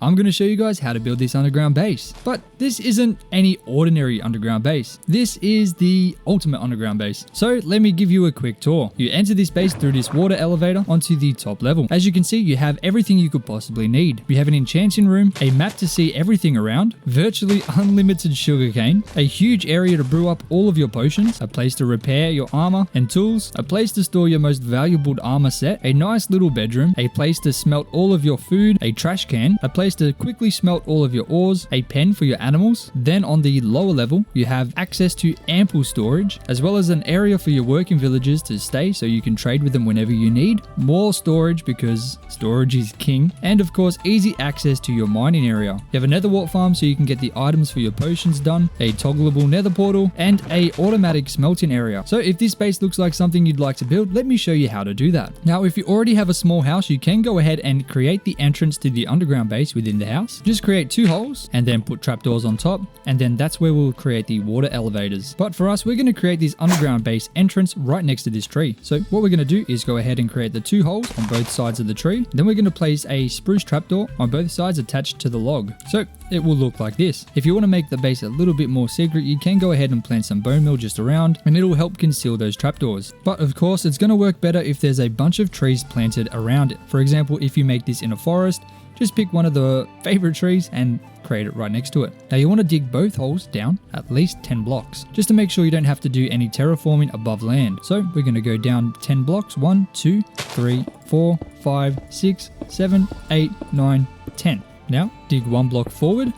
I'm going to show you guys how to build this underground base. But this isn't any ordinary underground base. This is the ultimate underground base. So let me give you a quick tour. You enter this base through this water elevator onto the top level. As you can see, you have everything you could possibly need. You have an enchanting room, a map to see everything around, virtually unlimited sugarcane, a huge area to brew up all of your potions, a place to repair your armor and tools, a place to store your most valuable armor set, a nice little bedroom, a place to smelt all of your food, a trash can, a place to quickly smelt all of your ores, a pen for your animals. Then on the lower level, you have access to ample storage, as well as an area for your working villagers to stay so you can trade with them whenever you need, more storage because storage is king, and of course easy access to your mining area. You have a nether wart farm so you can get the items for your potions done, a toggleable nether portal, and a automatic smelting area. So if this base looks like something you'd like to build, let me show you how to do that. Now if you already have a small house, you can go ahead and create the entrance to the underground base within the house. Just create 2 holes and then put trapdoors on top, and then that's where we'll create the water elevators. But for us, we're going to create this underground base entrance right next to this tree. So what we're going to do is go ahead and create the 2 holes on both sides of the tree. Then we're going to place a spruce trapdoor on both sides attached to the log. So it will look like this. If you want to make the base a little bit more secret, you can go ahead and plant some bone meal just around, and it'll help conceal those trapdoors. But of course, it's going to work better if there's a bunch of trees planted around it. For example, if you make this in a forest, just pick one of the favorite trees and create it right next to it. Now you want to dig both holes down at least 10 blocks, just to make sure you don't have to do any terraforming above land. So we're going to go down 10 blocks, 1, 2, 3, 4, 5, 6, 7, 8, 9, 10. Now dig 1 block forward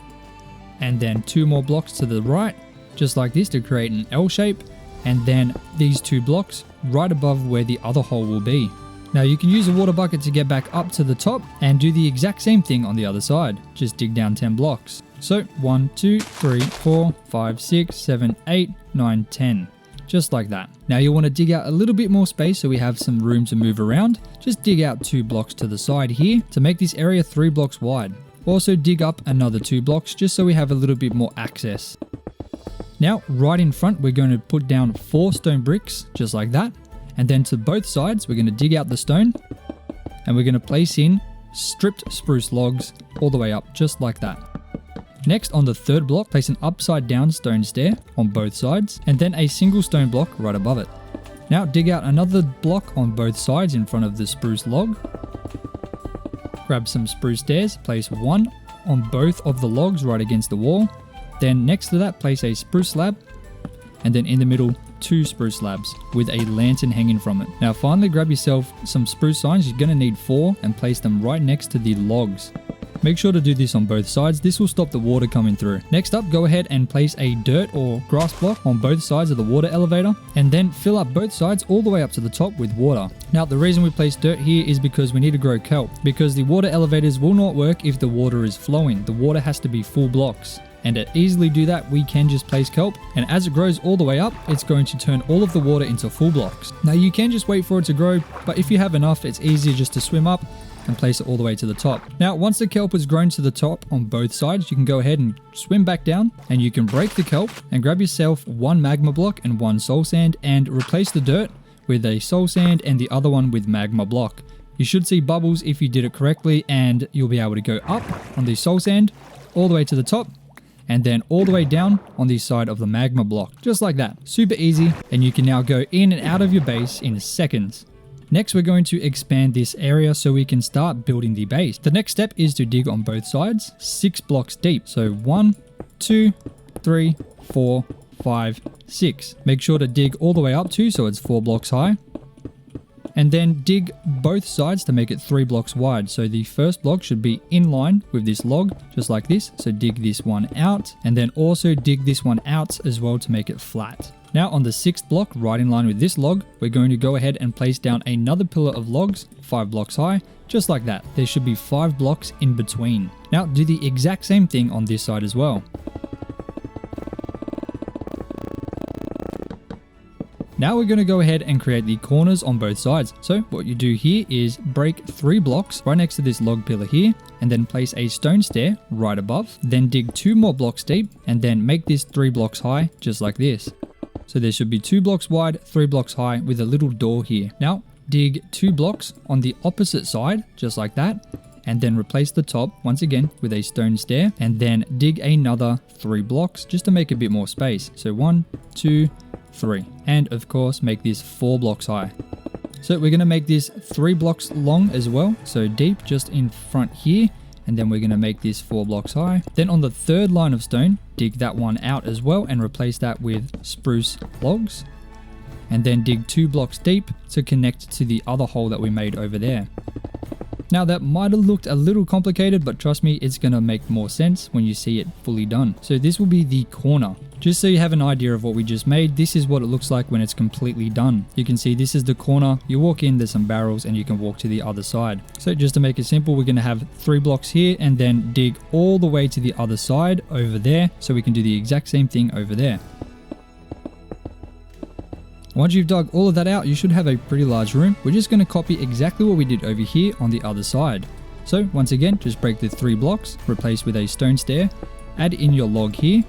and then 2 more blocks to the right, just like this, to create an L shape, and then these 2 blocks right above where the other hole will be. Now you can use a water bucket to get back up to the top and do the exact same thing on the other side. Just dig down 10 blocks. So 1, 2, 3, 4, 5, 6, 7, 8, 9, 10. Just like that. Now you want to dig out a little bit more space so we have some room to move around. Just dig out 2 blocks to the side here to make this area 3 blocks wide. Also dig up another 2 blocks just so we have a little bit more access. Now right in front, we're going to put down 4 stone bricks just like that. And then to both sides, we're going to dig out the stone and we're going to place in stripped spruce logs all the way up, just like that. Next, on the 3rd block, place an upside down stone stair on both sides and then a single stone block right above it. Now dig out another block on both sides in front of the spruce log. Grab some spruce stairs, place 1 on both of the logs right against the wall. Then next to that, place a spruce slab, and then in the middle, 2 spruce slabs with a lantern hanging from it. Now finally grab yourself some spruce signs. You're going to need 4 and place them right next to the logs. Make sure to do this on both sides. This will stop the water coming through. Next up, go ahead and place a dirt or grass block on both sides of the water elevator, and then fill up both sides all the way up to the top with water. Now the reason we place dirt here is because we need to grow kelp, because the water elevators will not work if the water is flowing. The water has to be full blocks. And to easily do that, we can just place kelp, and as it grows all the way up, it's going to turn all of the water into full blocks. Now you can just wait for it to grow, but if you have enough, it's easier just to swim up and place it all the way to the top. Now once the kelp has grown to the top on both sides, you can go ahead and swim back down, and you can break the kelp and grab yourself 1 magma block and 1 soul sand and replace the dirt with a soul sand and the other one with magma block. You should see bubbles if you did it correctly, and you'll be able to go up on the soul sand all the way to the top, and then all the way down on the side of the magma block, just like that. Super easy, and you can now go in and out of your base in seconds. Next, we're going to expand this area so we can start building the base. The next step is to dig on both sides, 6 blocks deep. So 1, 2, 3, 4, 5, 6. Make sure to dig all the way up to so it's 4 blocks high. And then dig both sides to make it 3 blocks wide. So the first block should be in line with this log, just like this. So dig this one out, and then also dig this one out as well to make it flat. Now on the 6th block, right in line with this log, we're going to go ahead and place down another pillar of logs, 5 blocks high, just like that. There should be 5 blocks in between. Now do the exact same thing on this side as well. Now we're going to go ahead and create the corners on both sides. So what you do here is break 3 blocks right next to this log pillar here, and then place a stone stair right above. Then dig 2 more blocks deep, and then make this 3 blocks high, just like this. So there should be 2 blocks wide, 3 blocks high with a little door here. Now dig 2 blocks on the opposite side, just like that, and then replace the top once again with a stone stair, and then dig another 3 blocks just to make a bit more space. So 1, 2, 3, and of course make this 4 blocks high. So we're going to make this 3 blocks long as well, so deep just in front here, and then we're going to make this 4 blocks high. Then on the 3rd line of stone, dig that one out as well and replace that with spruce logs, and then dig 2 blocks deep to connect to the other hole that we made over there. Now that might have looked a little complicated, but trust me, it's going to make more sense when you see it fully done. So this will be the corner. Just so you have an idea of what we just made, this is what it looks like when it's completely done. You can see this is the corner, you walk in, there's some barrels, and you can walk to the other side. So just to make it simple, we're going to have 3 blocks here and then dig all the way to the other side over there, so we can do the exact same thing over there. Once you've dug all of that out, you should have a pretty large room. We're just going to copy exactly what we did over here on the other side. So once again, just break the 3 blocks, replace with a stone stair, add in your log here,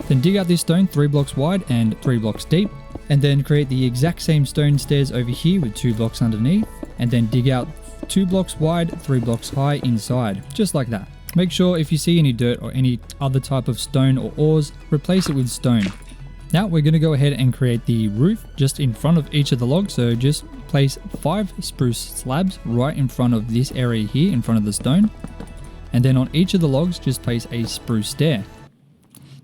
then dig out this stone 3 blocks wide and 3 blocks deep, and then create the exact same stone stairs over here with 2 blocks underneath, and then dig out 2 blocks wide, 3 blocks high inside, just like that. Make sure if you see any dirt or any other type of stone or ores, replace it with stone. Now we're going to go ahead and create the roof just in front of each of the logs, so just place 5 spruce slabs right in front of this area here in front of the stone, and then on each of the logs just place a spruce stair.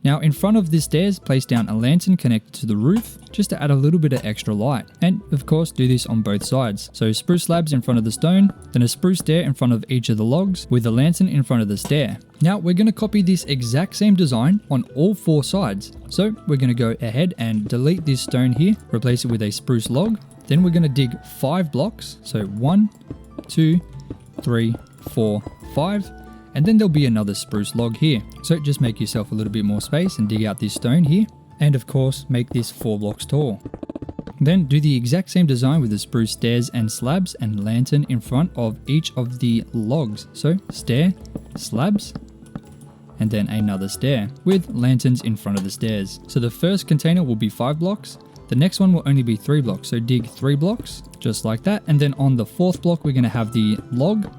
Now in front of the stairs, place down a lantern connected to the roof just to add a little bit of extra light, and of course do this on both sides. So spruce slabs in front of the stone, then a spruce stair in front of each of the logs with a lantern in front of the stair. Now we're going to copy this exact same design on all 4 sides. So we're going to go ahead and delete this stone here, replace it with a spruce log. Then we're going to dig 5 blocks. So 1, 2, 3, 4, 5. And then there'll be another spruce log here. So just make yourself a little bit more space and dig out this stone here. And of course, make this 4 blocks tall. Then do the exact same design with the spruce stairs and slabs and lantern in front of each of the logs. So stair, slabs, and then another stair with lanterns in front of the stairs. So the first container will be 5 blocks. The next one will only be 3 blocks. So dig 3 blocks, just like that. And then on the 4th block, we're going to have the log.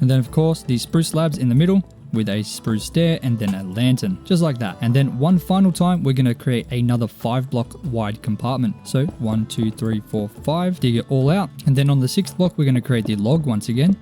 And then of course, the spruce slabs in the middle with a spruce stair and then a lantern, just like that. And then one final time, we're going to create another 5 block wide compartment. So 1, 2, 3, 4, 5, dig it all out. And then on the 6th block, we're going to create the log once again.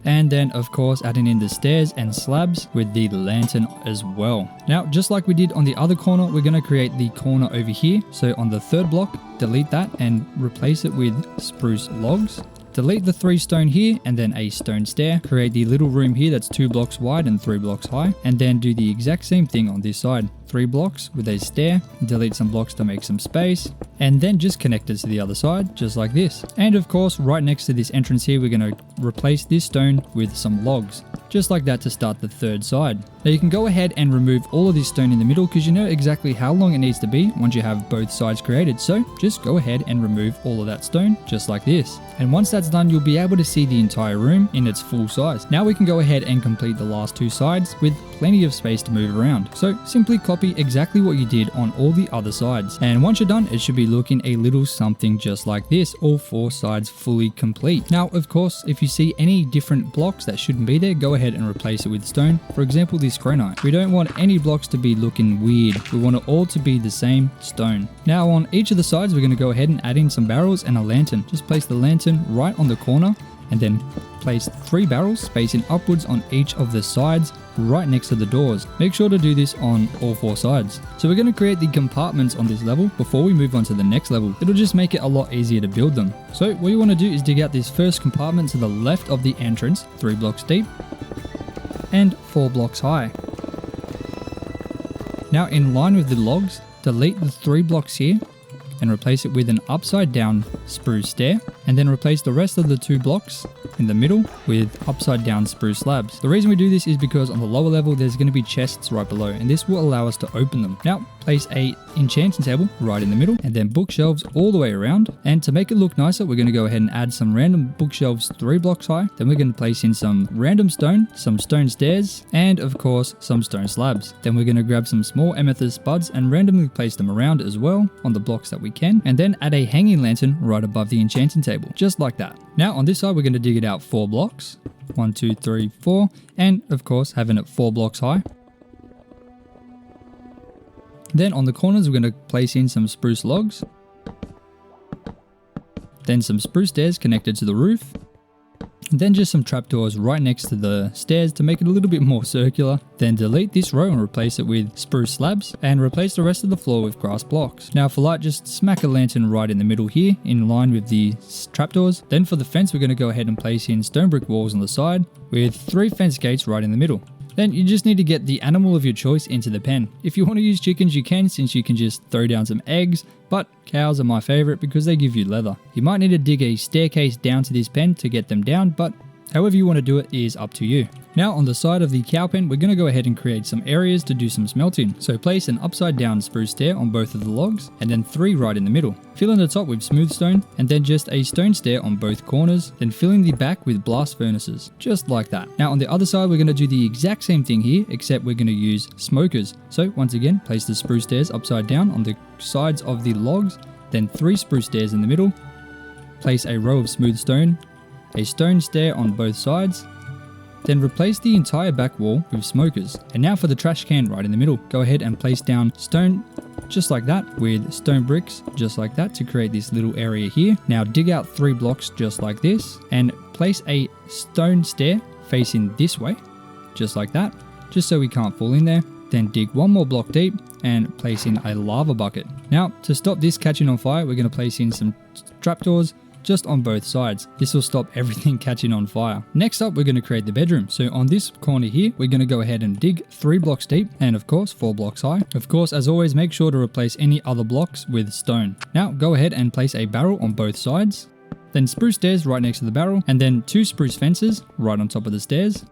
And then of course, adding in the stairs and slabs with the lantern as well. Now, just like we did on the other corner, we're going to create the corner over here. So on the 3rd block, delete that and replace it with spruce logs. Delete the 3 stone here and then a stone stair. Create the little room here that's 2 blocks wide and 3 blocks high. And then do the exact same thing on this side. 3 blocks with a stair. Delete some blocks to make some space. And then just connect it to the other side, just like this. And of course, right next to this entrance here, we're going to replace this stone with some logs. Just like that to start the 3rd side. Now you can go ahead and remove all of this stone in the middle because you know exactly how long it needs to be once you have both sides created. So just go ahead and remove all of that stone just like this. And once that's done, you'll be able to see the entire room in its full size. Now we can go ahead and complete the last 2 sides with plenty of space to move around. So simply copy exactly what you did on all the other sides. And once you're done, it should be looking a little something just like this, all 4 sides fully complete. Now, of course, if you see any different blocks that shouldn't be there, go ahead and replace it with stone. For example, this granite. We don't want any blocks to be looking weird. We want it all to be the same stone. Now on each of the sides, we're going to go ahead and add in some barrels and a lantern. Just place the lantern right on the corner and then place 3 barrels spacing upwards on each of the sides right next to the doors. Make sure to do this on all 4 sides. So we're going to create the compartments on this level before we move on to the next level. It'll just make it a lot easier to build them. So what you want to do is dig out this first compartment to the left of the entrance, 3 blocks deep and 4 blocks high. Now in line with the logs, delete the 3 blocks here and replace it with an upside down spruce stair, and then replace the rest of the 2 blocks in the middle with upside down spruce slabs. The reason we do this is because on the lower level there's going to be chests right below, and this will allow us to open them. Now place a enchanting table right in the middle and then bookshelves all the way around, and to make it look nicer we're going to go ahead and add some random bookshelves 3 blocks high. Then we're going to place in some random stone, some stone stairs, and of course some stone slabs. Then we're going to grab some small amethyst buds and randomly place them around as well on the blocks that we can, and then add a hanging lantern right above the enchanting table, just like that. Now on this side, we're going to dig it out 4 blocks. 1, 2, 3, 4, and of course having it 4 blocks high. Then on the corners, we're going to place in some spruce logs. Then some spruce stairs connected to the roof. Then just some trapdoors right next to the stairs to make it a little bit more circular. Then delete this row and replace it with spruce slabs, and replace the rest of the floor with grass blocks. Now for light, just smack a lantern right in the middle here in line with the trapdoors. Then for the fence, we're going to go ahead and place in stone brick walls on the side with 3 fence gates right in the middle. Then you just need to get the animal of your choice into the pen. If you want to use chickens, you can, since you can just throw down some eggs, but cows are my favorite because they give you leather. You might need to dig a staircase down to this pen to get them down, but however you want to do it is up to you. Now on the side of the cow pen, we're going to go ahead and create some areas to do some smelting. So place an upside down spruce stair on both of the logs, and then 3 right in the middle. Fill in the top with smooth stone, and then just a stone stair on both corners, then filling the back with blast furnaces, just like that. Now on the other side, we're going to do the exact same thing here, except we're going to use smokers. So once again, place the spruce stairs upside down on the sides of the logs, then 3 spruce stairs in the middle. Place a row of smooth stone, a stone stair on both sides, then replace the entire back wall with smokers. And now for the trash can right in the middle, go ahead and place down stone just like that with stone bricks just like that to create this little area here. Now dig out 3 blocks just like this and place a stone stair facing this way just like that, just so we can't fall in there. Then dig 1 more block deep and place in a lava bucket. Now to stop this catching on fire, we're going to place in some trapdoors just on both sides. This will stop everything catching on fire. Next up, we're going to create the bedroom. So on this corner here, we're going to go ahead and dig 3 blocks deep and of course 4 blocks high. Of course, as always, make sure to replace any other blocks with stone. Now go ahead and place a barrel on both sides, then spruce stairs right next to the barrel, and then 2 spruce fences right on top of the stairs.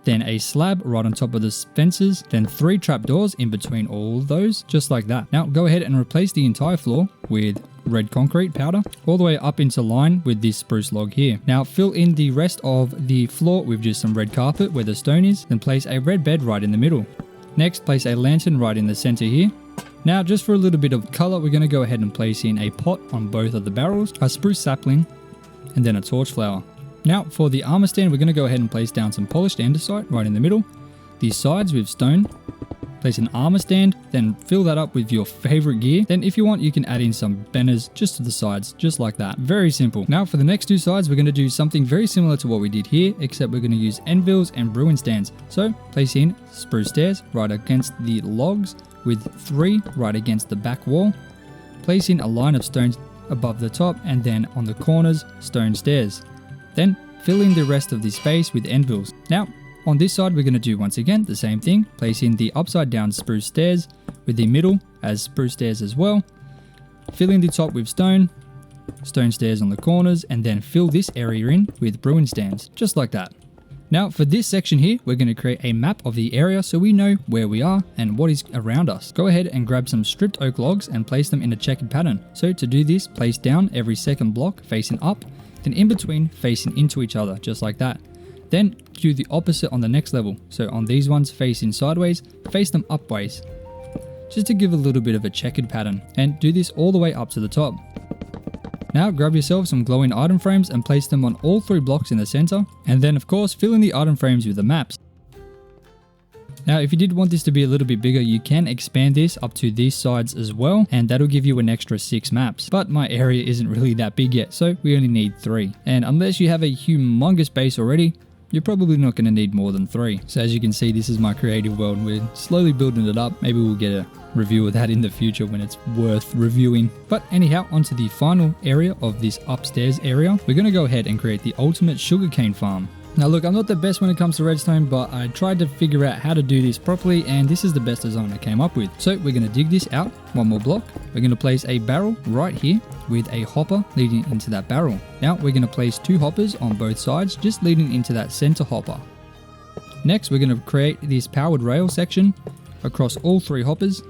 Then a slab right on top of the fences, then 3 trapdoors in between all those, just like that. Now go ahead and replace the entire floor with red concrete powder all the way up into line with this spruce log here. Now fill in the rest of the floor with just some red carpet where the stone is, then place a red bed right in the middle. Next, place a lantern right in the center here. Now just for a little bit of color, we're going to go ahead and place in a pot on both of the barrels, a spruce sapling, and then a torch flower. Now for the armor stand, we're going to go ahead and place down some polished andesite right in the middle, these sides with stone, place an armor stand, then fill that up with your favorite gear. Then if you want, you can add in some banners just to the sides, just like that. Very simple. Now for the next 2 sides, we're going to do something very similar to what we did here, except we're going to use anvils and brewing stands. So place in spruce stairs right against the logs with 3 right against the back wall. Place in a line of stones above the top, and then on the corners, stone stairs. Then fill in the rest of the space with anvils. Now on this side, we're going to do once again the same thing. Place in the upside down spruce stairs with the middle as spruce stairs as well. Fill in the top with stone stairs on the corners, and then fill this area in with brewing stands, just like that. Now for this section here, we're going to create a map of the area so we know where we are and what is around us. Go ahead and grab some stripped oak logs and place them in a checkered pattern. So to do this, place down every second block facing up, then in between facing into each other, just like that. Then do the opposite on the next level. So on these ones facing sideways, face them upways, just to give a little bit of a checkered pattern, and do this all the way up to the top. Now grab yourself some glowing item frames and place them on all 3 blocks in the center, and then of course fill in the item frames with the maps. Now if you did want this to be a little bit bigger, you can expand this up to these sides as well, and that'll give you an extra 6 maps. But my area isn't really that big yet, so we only need 3. And unless you have a humongous base already, you're probably not going to need more than 3. So as you can see, this is my creative world. We're slowly building it up. Maybe we'll get a review of that in the future when it's worth reviewing. But anyhow, onto the final area of this upstairs area. We're going to go ahead and create the ultimate sugarcane farm. Now look, I'm not the best when it comes to redstone, but I tried to figure out how to do this properly, and this is the best design I came up with. So we're going to dig this out 1 more block. We're going to place a barrel right here with a hopper leading into that barrel. Now we're going to place 2 hoppers on both sides, just leading into that center hopper. Next, we're going to create this powered rail section across all 3 hoppers,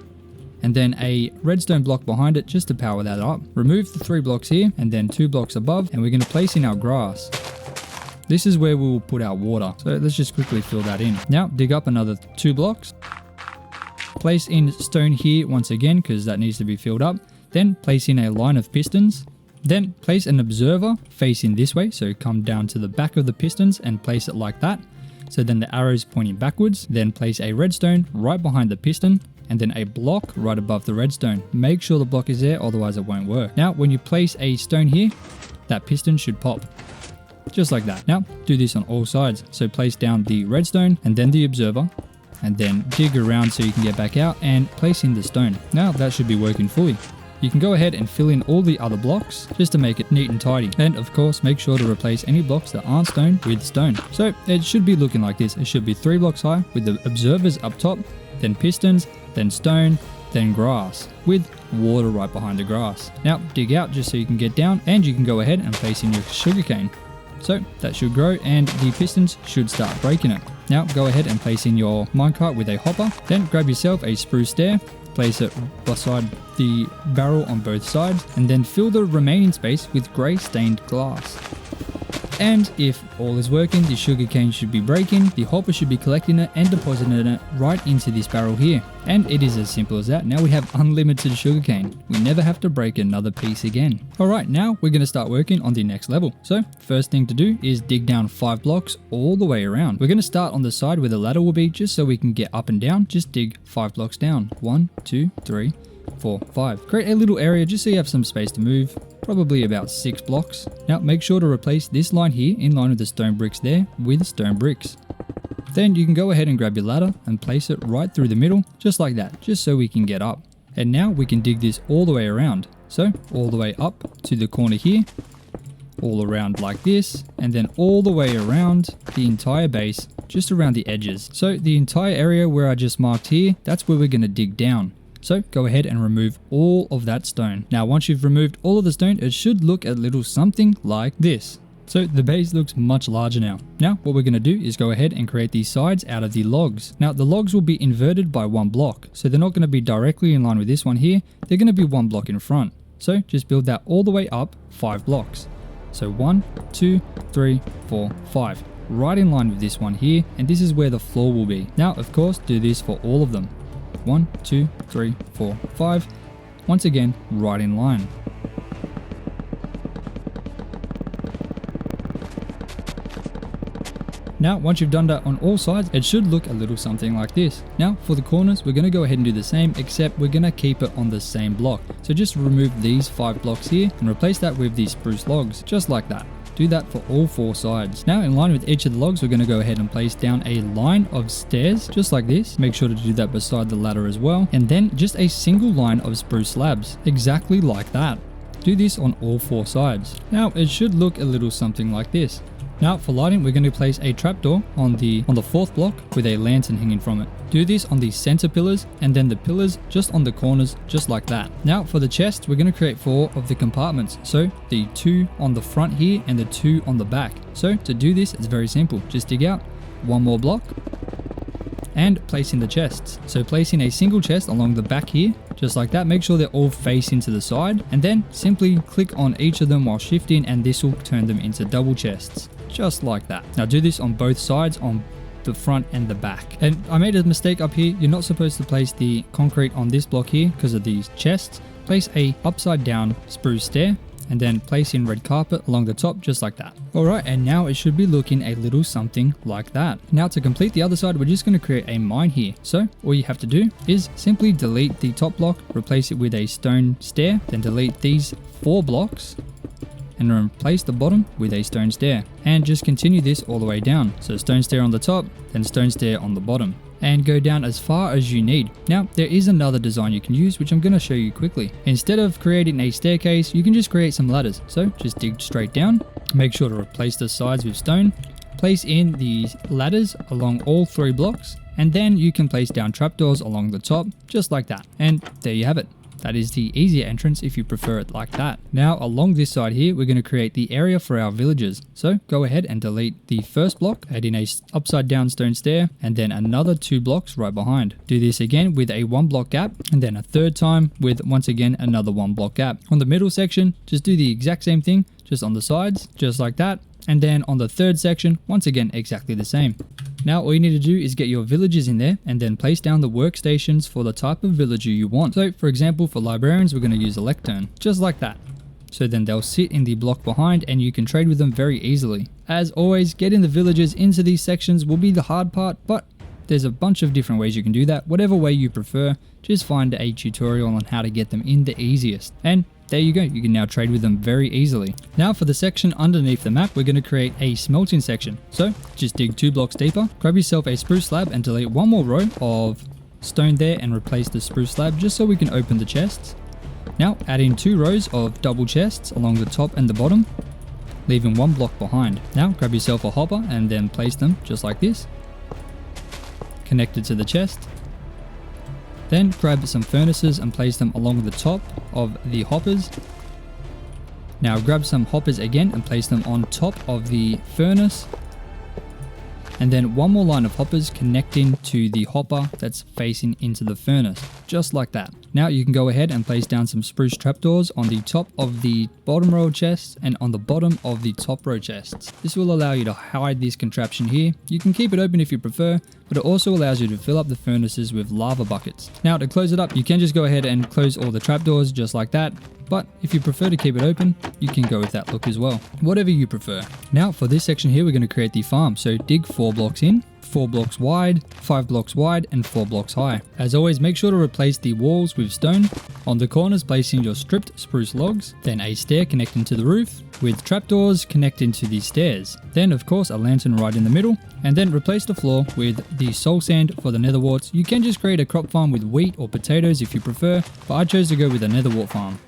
and then a redstone block behind it just to power that up. Remove the 3 blocks here and then 2 blocks above, and we're going to place in our grass. This is where we will put our water. So let's just quickly fill that in. Now dig up another 2 blocks. Place in stone here once again because that needs to be filled up. then place in a line of pistons. Then place an observer facing this way, so come down to the back of the pistons and place it like that. So then the arrow's pointing backwards. Then place a redstone right behind the piston, and then a block right above the redstone. Make sure the block is there, otherwise it won't work. Now when you place a stone here, that piston should pop. Just like that. Now do this on all sides. So place down the redstone and then the observer, and then dig around so you can get back out and place in the stone. Now that should be working fully. You can go ahead and fill in all the other blocks just to make it neat and tidy. And of course, make sure to replace any blocks that aren't stone with stone. So it should be looking like this. It should be 3 blocks high with the observers up top, then pistons, then stone, then grass with water right behind the grass. Now dig out just so you can get down, and you can go ahead and place in your sugarcane. So that should grow and the pistons should start breaking it. Now go ahead and place in your minecart with a hopper. Then grab yourself a spruce stair, place it beside the barrel on both sides, and then fill the remaining space with grey stained glass. And if all is working, the sugarcane should be breaking, the hopper should be collecting it and depositing it right into this barrel here. And it is as simple as that. Now we have unlimited sugarcane. We never have to break another piece again. Alright, now we're going to start working on the next level. So first thing to do is dig down 5 blocks all the way around. We're going to start on the side where the ladder will be, just so we can get up and down. Just dig 5 blocks down. 1, 2, 3, 4, 5. Create a little area just so you have some space to move. Probably about 6 blocks. Now make sure to replace this line here in line with the stone bricks there with stone bricks. Then you can go ahead and grab your ladder and place it right through the middle, just like that, just so we can get up. And now we can dig this all the way around. So all the way up to the corner here, all around like this, and then all the way around the entire base, just around the edges. So the entire area where I just marked here, that's where we're going to dig down. So go ahead and remove all of that stone. Now once you've removed all of the stone, it should look a little something like this. So the base looks much larger now. Now what we're going to do is go ahead and create these sides out of the logs. Now the logs will be inverted by 1 block. So they're not going to be directly in line with this one here. They're going to be 1 block in front. So just build that all the way up 5 blocks. So 1, 2, 3, 4, 5. Right in line with this one here. And this is where the floor will be. Now of course do this for all of them. 1, 2, 3, 4, 5. Once again, right in line. Now, once you've done that on all sides, it should look a little something like this. Now, for the corners, we're going to go ahead and do the same, except we're going to keep it on the same block. So just remove these 5 blocks here and replace that with these spruce logs, just like that. Do that for all 4 sides. Now in line with each of the logs, we're going to go ahead and place down a line of stairs just like this. Make sure to do that beside the ladder as well. And then just a single line of spruce slabs, exactly like that. Do this on all 4 sides. Now it should look a little something like this. Now for lighting, we're going to place a trapdoor on the 4th block with a lantern hanging from it. Do this on the center pillars and then the pillars just on the corners, just like that. Now for the chest, we're going to create 4 of the compartments. So the 2 on the front here and the 2 on the back. So to do this, it's very simple. Just dig out 1 more block and place in the chests. So placing a single chest along the back here, just like that. Make sure they're all facing to the side, and then simply click on each of them while shifting, and this will turn them into double chests, just like that. Now do this on both sides, on the front and the back. And I made a mistake up here. You're not supposed to place the concrete on this block here because of these chests. Place a upside down spruce stair and then place in red carpet along the top, just like that. Alright, and now it should be looking a little something like that. Now to complete the other side, we're just going to create a mine here. So all you have to do is simply delete the top block, replace it with a stone stair, then delete these 4 blocks and replace the bottom with a stone stair, and just continue this all the way down. So stone stair on the top, then stone stair on the bottom, and go down as far as you need. Now there is another design you can use, which I'm going to show you quickly. Instead of creating a staircase, you can just create some ladders. So just dig straight down, make sure to replace the sides with stone, place in the ladders along all 3 blocks, and then you can place down trapdoors along the top, just like that. And there you have it. That is the easier entrance if you prefer it like that. Now along this side here, we're going to create the area for our villagers. So go ahead and delete the first block, add in a upside down stone stair, and then another 2 blocks right behind. Do this again with a 1 block gap, and then a 3rd time with once again another 1 block gap. On the middle section, just do the exact same thing, just on the sides, just like that. And then on the 3rd section, once again exactly the same. Now all you need to do is get your villagers in there and then place down the workstations for the type of villager you want. So for example, for librarians, we're going to use a lectern, just like that. So then they'll sit in the block behind and you can trade with them very easily. As always, getting the villagers into these sections will be the hard part, but there's a bunch of different ways you can do that. Whatever way you prefer, just find a tutorial on how to get them in the easiest. And there you go, you can now trade with them very easily. Now for the section underneath the map, we're going to create a smelting section. So just dig 2 blocks deeper, grab yourself a spruce slab and delete 1 more row of stone there and replace the spruce slab just so we can open the chests. Now add in 2 rows of double chests along the top and the bottom, leaving 1 block behind. Now grab yourself a hopper and then place them just like this, connected to the chest. Then grab some furnaces and place them along the top of the hoppers. Now grab some hoppers again and place them on top of the furnace. And then 1 more line of hoppers connecting to the hopper that's facing into the furnace, just like that. Now you can go ahead and place down some spruce trapdoors on the top of the bottom row chests and on the bottom of the top row chests. This will allow you to hide this contraption here. You can keep it open if you prefer, but it also allows you to fill up the furnaces with lava buckets. Now to close it up, you can just go ahead and close all the trapdoors just like that. But if you prefer to keep it open, you can go with that look as well. Whatever you prefer. Now for this section here, we're going to create the farm. So dig 4 blocks in, 4 blocks wide, 5 blocks wide, and 4 blocks high. As always, make sure to replace the walls with stone. On the corners, placing your stripped spruce logs, then a stair connecting to the roof, with trapdoors connecting to the stairs. Then of course a lantern right in the middle, and then replace the floor with the soul sand for the nether warts. You can just create a crop farm with wheat or potatoes if you prefer, but I chose to go with a nether wart farm.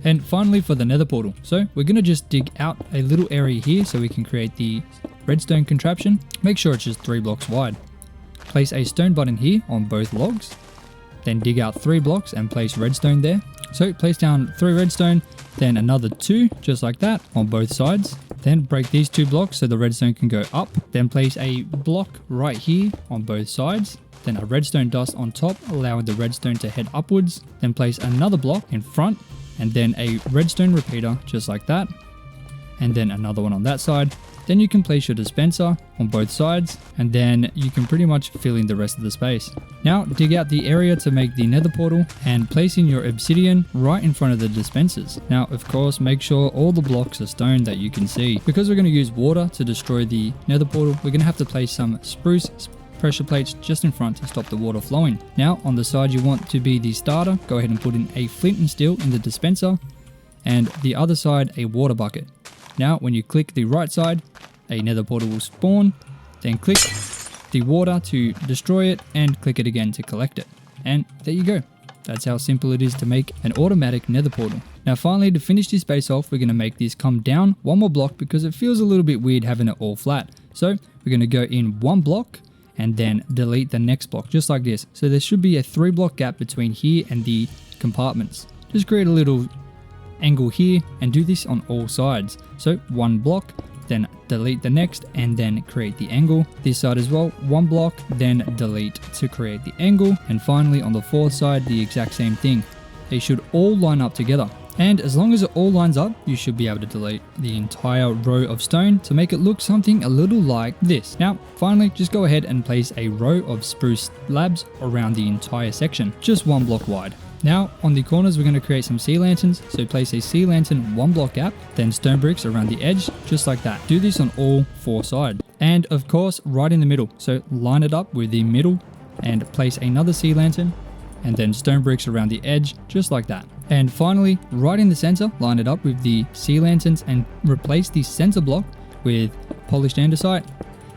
And finally for the nether portal. So we're going to just dig out a little area here so we can create the redstone contraption. Make sure it's just 3 blocks wide. Place a stone button here on both logs. Then dig out 3 blocks and place redstone there. So place down 3 redstone, then another 2 just like that on both sides. Then break these 2 blocks so the redstone can go up. Then place a block right here on both sides. Then a redstone dust on top, allowing the redstone to head upwards. Then place another block in front, and then a redstone repeater just like that, and then another one on that side. Then you can place your dispenser on both sides, and then you can pretty much fill in the rest of the space. Now dig out the area to make the nether portal and place in your obsidian right in front of the dispensers. Now of course make sure all the blocks are stone that you can see. Because we're going to use water to destroy the nether portal, we're going to have to place some spruce pressure plates just in front to stop the water flowing. Now on the side you want to be the starter, go ahead and put in a flint and steel in the dispenser, and the other side a water bucket. Now when you click the right side, a nether portal will spawn, then click the water to destroy it and click it again to collect it. And there you go. That's how simple it is to make an automatic nether portal. Now finally, to finish this base off, we're going to make this come down 1 more block because it feels a little bit weird having it all flat. So we're going to go in 1 block and then delete the next block just like this. So there should be a 3 block gap between here and the compartments. Just create a little angle here and do this on all sides. So 1 block, then delete the next and then create the angle. This side as well, 1 block, then delete to create the angle. And finally on the 4th side, the exact same thing. They should all line up together. And as long as it all lines up, you should be able to delete the entire row of stone to make it look something a little like this. Now, finally, just go ahead and place a row of spruce slabs around the entire section, just 1 block wide. Now, on the corners, we're going to create some sea lanterns. So place a sea lantern 1 block gap, then stone bricks around the edge, just like that. Do this on all 4 sides. And of course, right in the middle. So line it up with the middle and place another sea lantern, and then stone bricks around the edge, just like that. And finally, right in the center, line it up with the sea lanterns and replace the center block with polished andesite,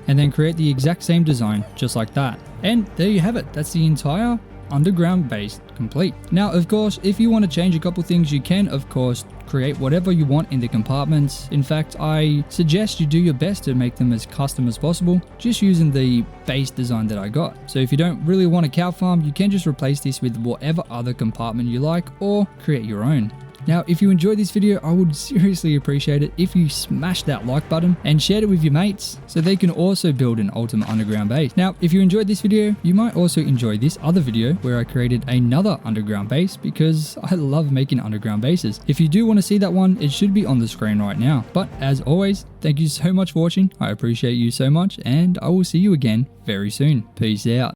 and then create the exact same design, just like that. And there you have it. That's the entire underground base complete. Now, of course, if you want to change a couple things, you can, of course, create whatever you want in the compartments. In fact, I suggest you do your best to make them as custom as possible, just using the base design that I got. So if you don't really want a cow farm, you can just replace this with whatever other compartment you like or create your own. Now, if you enjoyed this video, I would seriously appreciate it if you smash that like button and shared it with your mates so they can also build an ultimate underground base. Now, if you enjoyed this video, you might also enjoy this other video where I created another underground base because I love making underground bases. If you do want to see that one, it should be on the screen right now. But as always, thank you so much for watching. I appreciate you so much, and I will see you again very soon. Peace out.